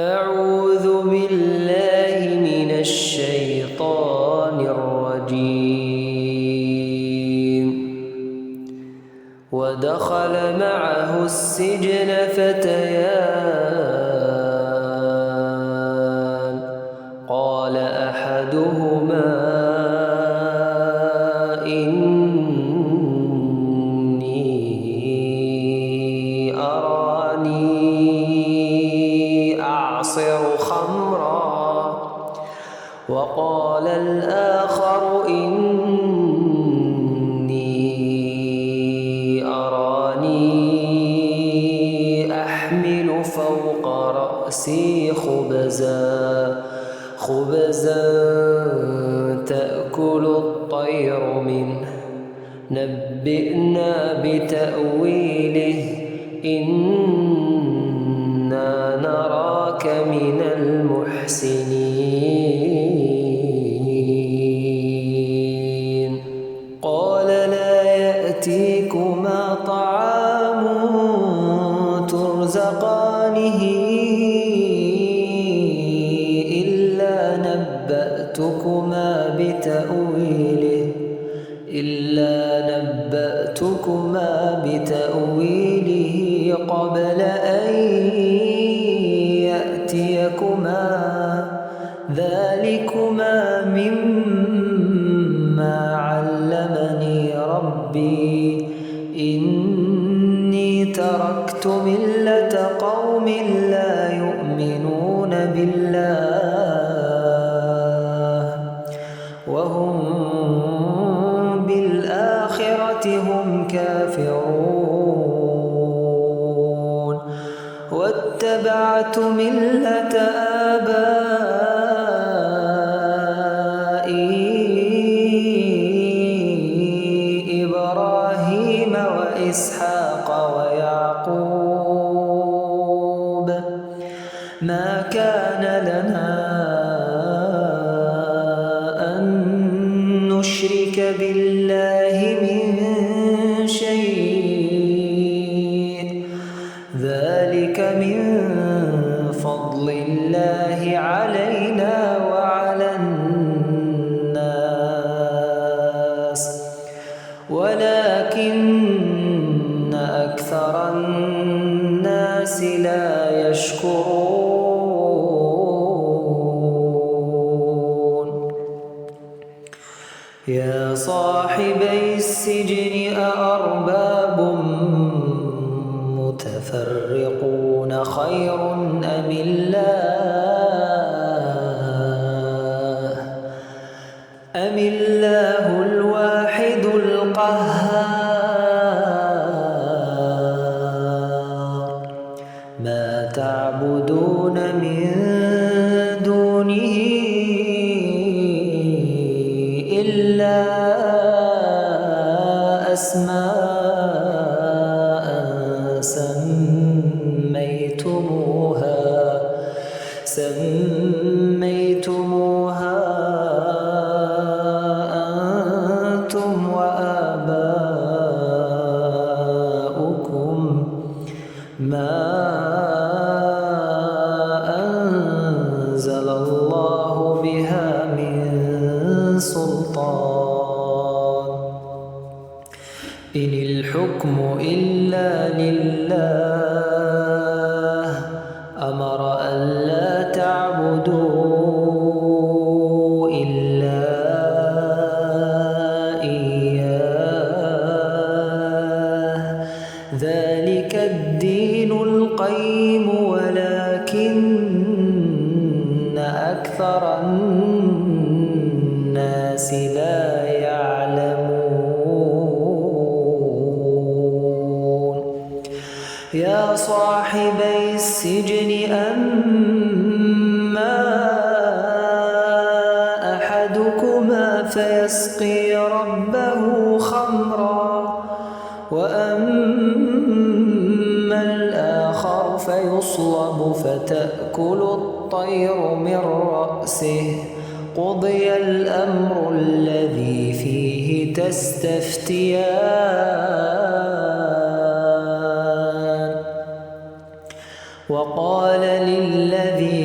أعوذ بالله من الشيطان الرجيم. ودخل معه السجن فتيان قال أحدهما إني أراني أعصر خمرا وقال الآخر إني أراني أحمل فوق رأسي خبزا تأكل الطير منه نبئنا بتأويله إنا نراك من المحسنين. قال لا يأتيكما طعام ترزقانه إلا نبأتكما بتأويله قبل أن يأتيكما ذلكما مما علمني ربي إني تركت ملة قوم لا يؤمنون بالله وهم بالآخرة هم كافرون واتبعت ملة آبائي إبراهيم وإسحاق ويعقوب ما كان لنا أن نشرك بالله من شيء ذلك من فضل الله علينا وعلى الناس ولكن أكثر الناس لا يشكرون. يا صاحبي السجن أأرباب متفرقون خير أم الله الواحد القهار ما تعبدون من دونه إلا أسماء سميتموها أنتم وآباؤكم ما أنزل الله بها من سلطان إن الحكم إلا لله أمر ألا تعبدوا إلا إياه ذلك الدين القيم ولكن أكثر الناس لا يعلمون. يا صاحبي السجن أما أحدكما فيسقي ربه خمرا وأما الآخر فيصلب فتأكل الطير من رأسه قضي الأمر الذي فيه تستفتيان وقال للذي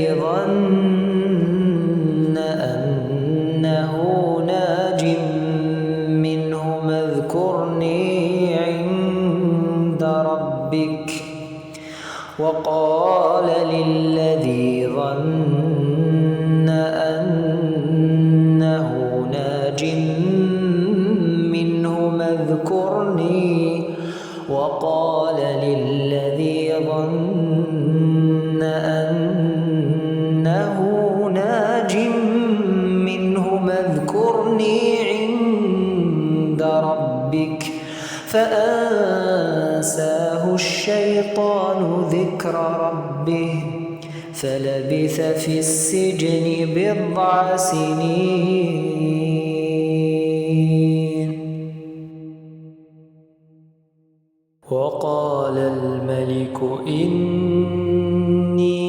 الشيطان ذكر ربه فلبث في السجن 10 سنين. وقال الملك إني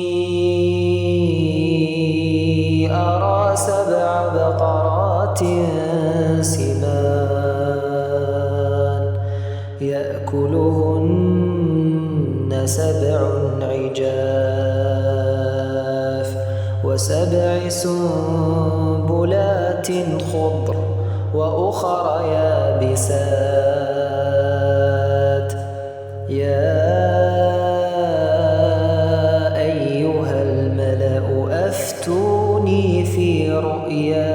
أرى 7 بقرات سمان يأكلهن 7 عجاف و7 سنبلات خضر وأخر يابسات. يا أيها الملأ أفتوني في رؤياي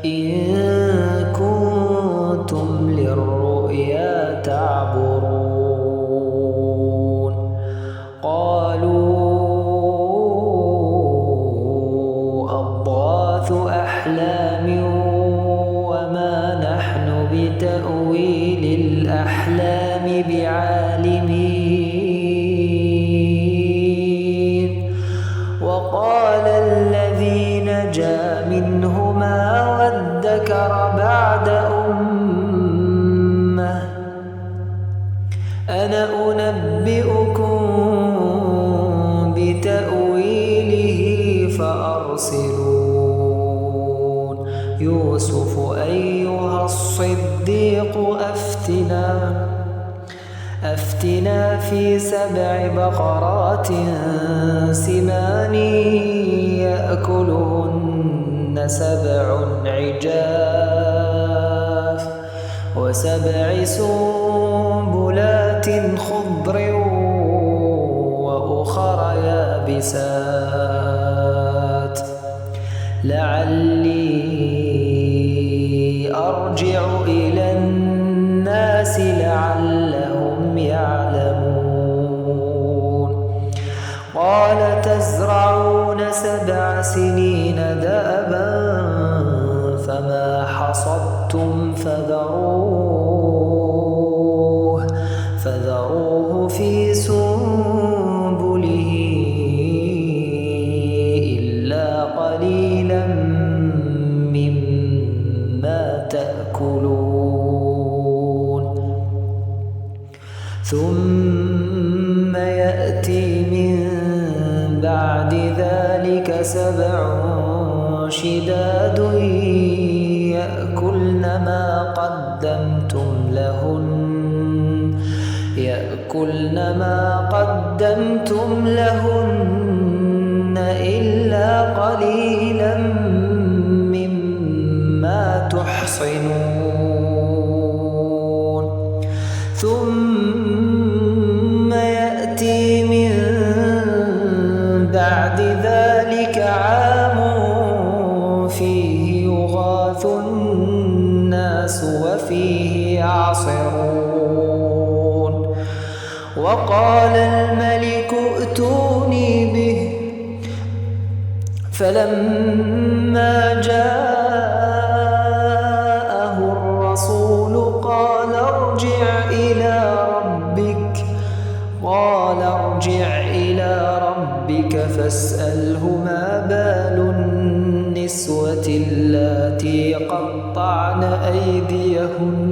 إن كنتم للرؤيا تعبرون. قالوا أضغاث أحلام وما نحن بتأويل الأحلام بعالمين. وقال الذي نجا منهما وادكر بعد أمة أنا أنبئكم بتأويله فأرسلون. يوسف أيها الصديق أفتنا في 7 بقرات سمان يأكلهن 7 عجاف و7 سنبلات خضر وأخر يابسات لعلي أرجع إلى الناس لعلهم يعلمون. قال تزرعون 7 سنين دأبا فما حصدتم فذروه في سنبله إلا قليلا مما تأكلون. ثم يأتي من بعد ذلك 7 شداد يأكلن ما قدمتم لهن إلا قليلا مما تحصنون. ثم يأتي من بعد ذلك عام فيه يغاث الناس وفيه يعصرون. وقال الملك ائتوني به فلما جاءه الرسول قال ارجع إلى ربك فاسأله ما بال النسوة اللاتي قطعن أيديهن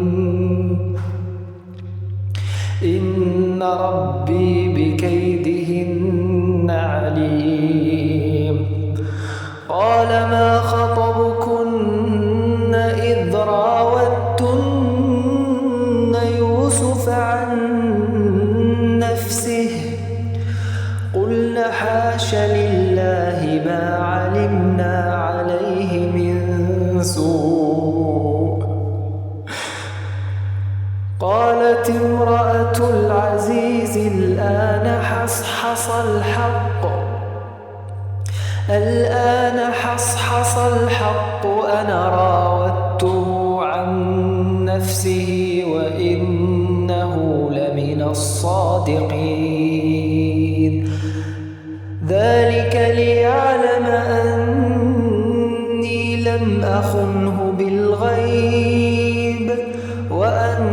إن ربي بكيدهن عليم. قال ما خطبكن إذ راوتن يوسف عن نفسه قلن حاش لله ما علمنا عليه من سوء. قالت امرأة العزيز الآن حصحص الحق أنا راودته عن نفسه وإنه لمن الصادقين. ذلك ليعلم أني لم أخنه بالغيب وأن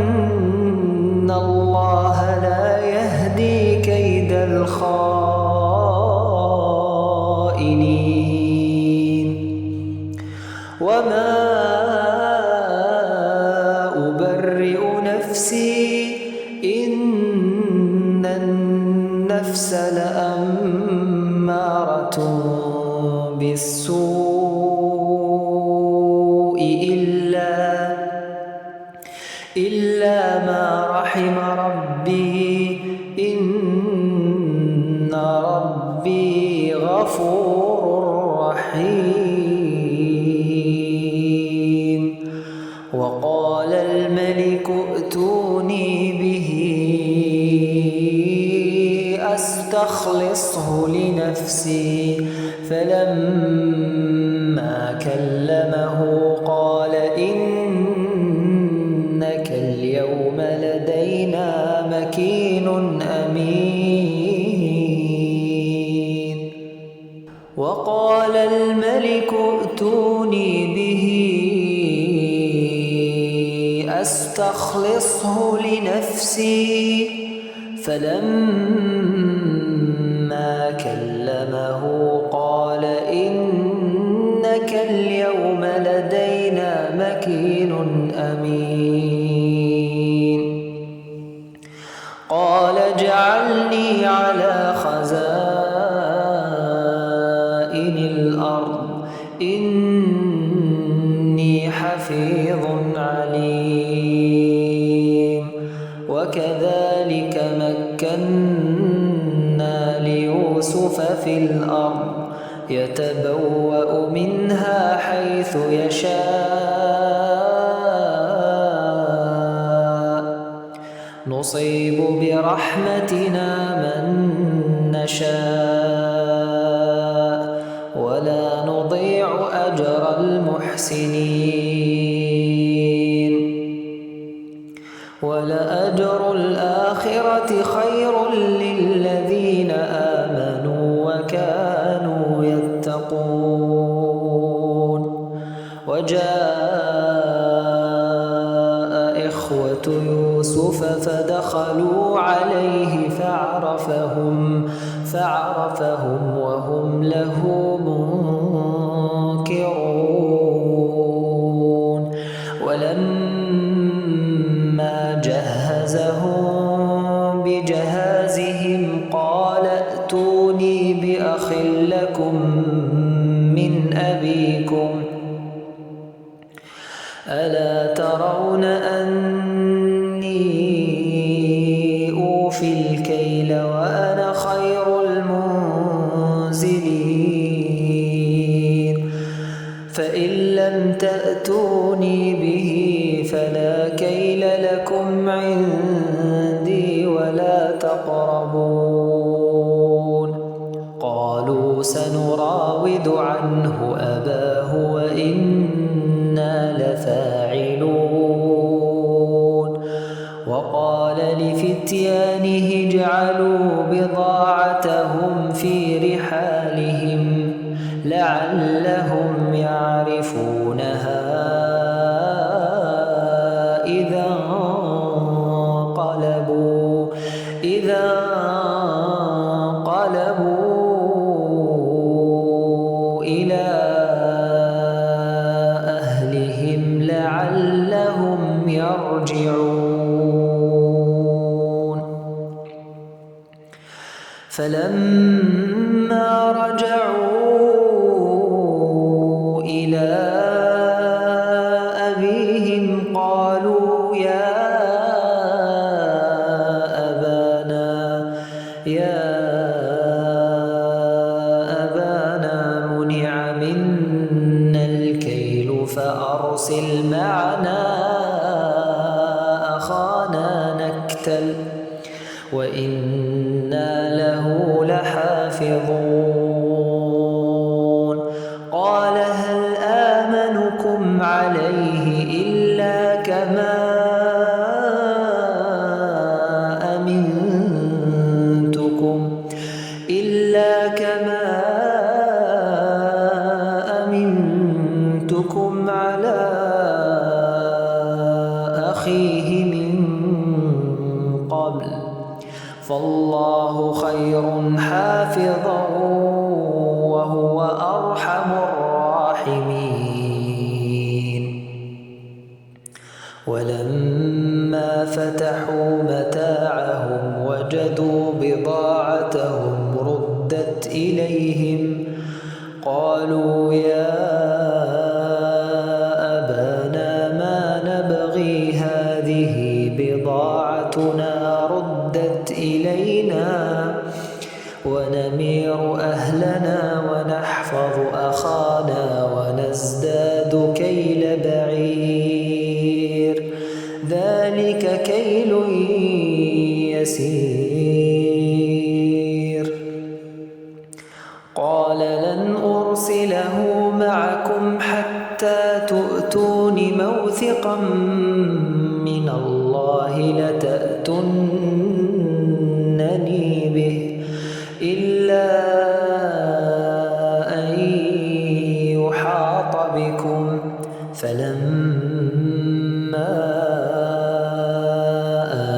الخائنين وما أبرئ نفسي إن النفس لأمارة بالسوء إلا ما رحم ربي إن ربي غفور رحيم وقال الملك ائتوني به أستخلصه لنفسي فلما كلمه قال إنك اليوم لدينا مكين أمين وقال الملك ائتوني به أستخلصه لنفسي فلما كلمه قال إنك اليوم لدينا مكين أمين قال اجعلني على خزائن الأرض إني حفيظ عليم وكذلك مكنا ليوسف في الأرض يتبوأ منها حيث يشاء نصيب برحمتنا من نشاء ولا نضيع أجر المحسنين ولأجر الآخرة خير للذين آمنوا وكانوا يتقون وجاء إخوة يوسف فدخلوا عليه فعرفهم وهم له منكرون ولما جهزهم بجهازهم قال ائتوني بأخ لكم من أبيكم ألا ترون أني أوفي الكيل وأنا خير المنزلين فإن لم تأتوني به فلا كيل لكم عندي ولا تقربون قالوا سنراود عنه أباه وإنا لفاعلون وقال لفتيانه اجعلوا بضاعتهم في رحالهم لعلهم يعرفونها إذا انقلبوا إلى أهلهم لعلهم يرجعون فلما رجعوا إلى أبيهم قالوا يا أبانا منع منا الكيل فأرسل معنا أخانا نكتل وإنا له لحافظون قال هل آمنكم عليه إلا كما أمنتكم على أخيه من قبل فالله خير خير حافظا وهو أرحم الراحمين. ولما فتحوا متاعهم وجدوا بضاعتهم ردت إليهم قالوا يا أبانا ما نبغي هذه بضاعتنا ردت إلينا ونمير أهلنا ونحفظ أخانا ونزداد كيل بعير ذلك كيل يسير. قال لن أرسله معكم حتى تؤتون موثقا من الله لتأتونني به إلا أن يحاط بكم. فلما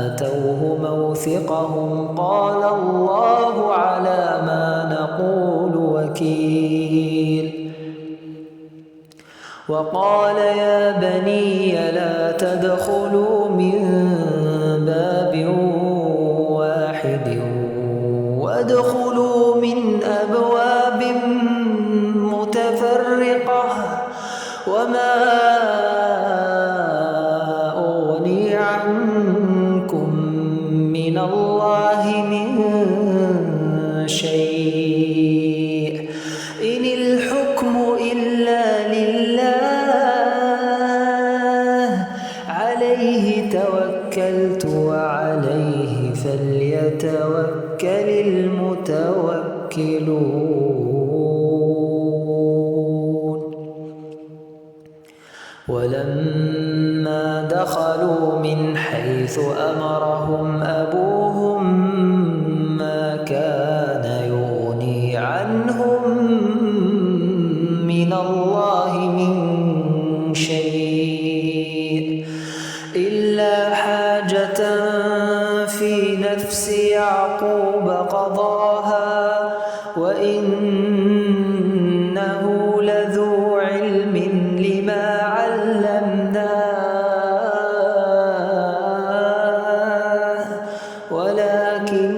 آتوه موثقهم قال الله على ما نقول وكيل. وقال يا بني لا تدخلوا من باب واحد وادخلوا من أبواب متفرقة وما أغني عنكم من الله من شيء إن الحكم إلا لله عليه توكلت وعليه فليتوكل المتوكلون. ولما دخلوا من حيث أمرهم أبوهم ما كان يغني عنهم من الله من شيء إلا حاجة في نفس يعقوب قضاها وإنه لذو علم لما علمناه ولكن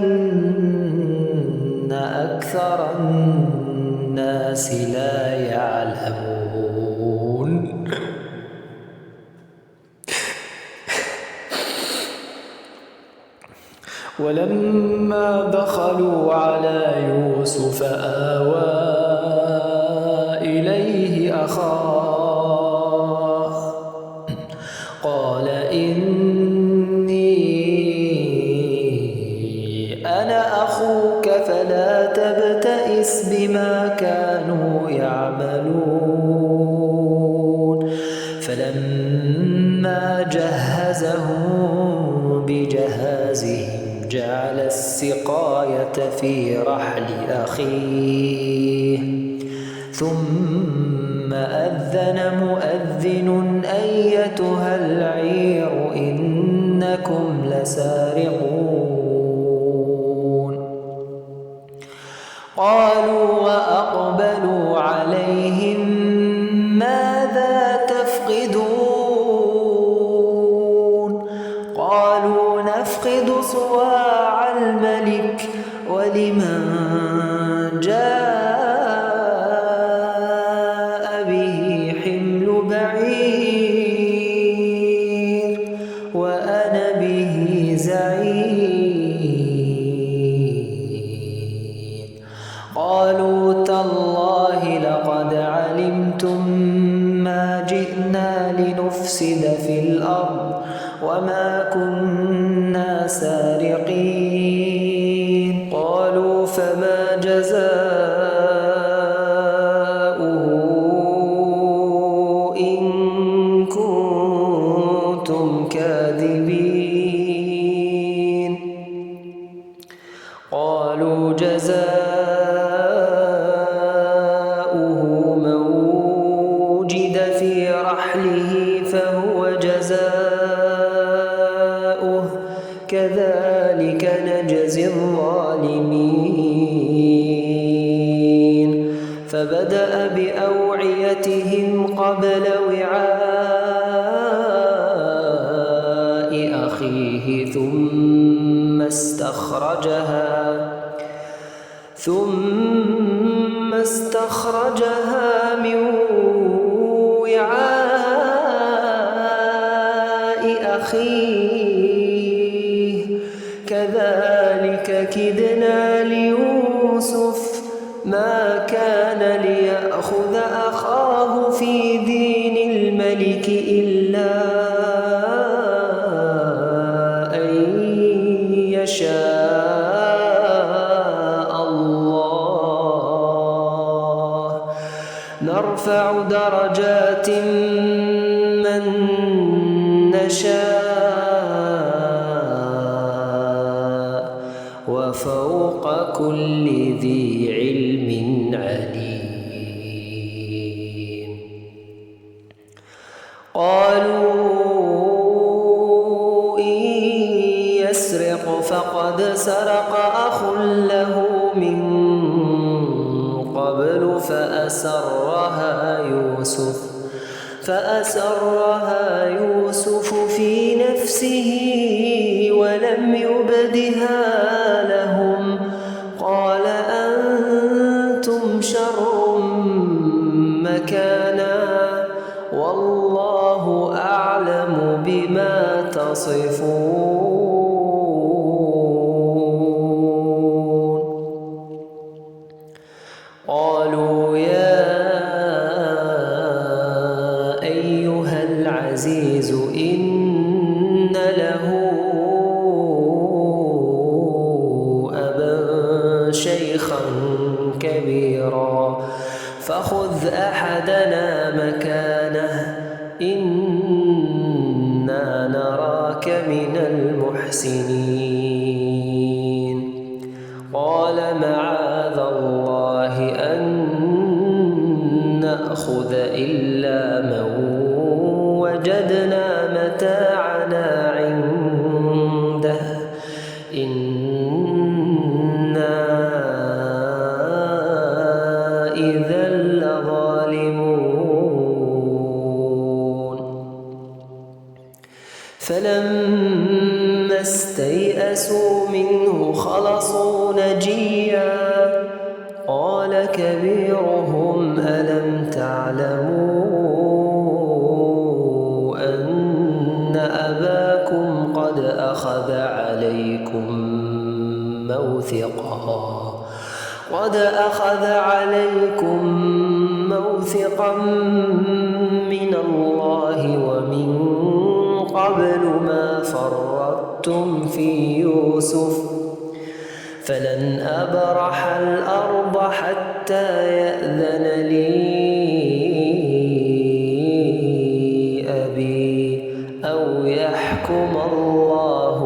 أكثر الناس لا يعلمون. ولما دخلوا على يوسف آوى إليه أخاه قال إني أنا أخوك فلا تبتئس بما كانوا يعملون. فلما جهزهم بجهازهم جعل السقاية في رحل أخيه ثم أذن مؤذن أيتها العير إنكم لسارقون. قالوا وأقبلوا عليهم ماذا تفقدون قالوا نفقد صواع الملك ولمن جاء به حمل بعير وأنا به زعيم. قالوا تالله لقد علمتم ما جئنا لنفسد في الأرض وما كنا سارقين. قالوا فما جزاؤه إن كنتم كاذبين. قالوا جزاؤه من وجد في رحله فهو جزاؤه كذلك نجزي الظالمين. فبدأ بأوعيتهم قبل وعاء أخيه ثم استخرجها من وعاء أخيه كذلك كدنا ليوسف ما كان ليأخذ أخاه في دين الملك إلا أن يشاء الله نرفع درجات من نشاء وفوق كل ذي علم عليم. قالوا إن يسرق فقد سرق أخ له من قبل فأسرها يوسف في نفسه ولم يبدها لهم قال أنتم شر مكانا والله أعلم بما تصفون. قالوا يا أيها العزيز إن له أبا شيخا كبيرا فخذ أحدنا مكانه إنا نراك من المحسنين. قال معاذ الله أن نأخذ إلا من وجدنا متاعنا عنده إنا إذا لظالمون. فلما استيئسوا منه خلصوا نجيا قال كبيرهم ألم تعلموا أن أباكم قد أخذ عليكم موثقا من الله ومن قبل ما فرطتم في يوسف فلن أبرح الأرض حتى يأذن لي أبي أو يحكم الله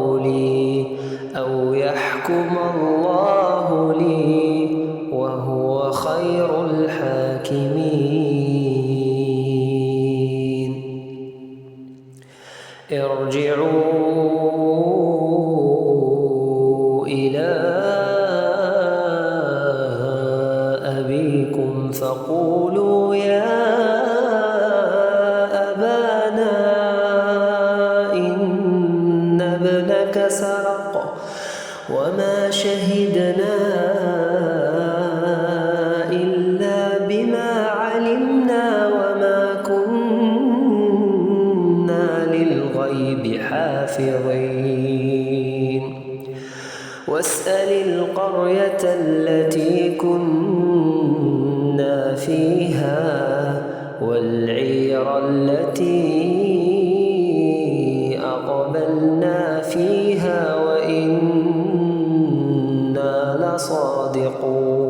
لي وهو خير الحاكمين. ارجعوا إلى أبيكم فقولوا يا أبانا إن ابنك سرق وما شهدنا إلا بما علمنا وما كنا للغيب حافظين. واسأل القرية التي كنا فيها والعير التي أقبلنا فيها وإنا لصادقون.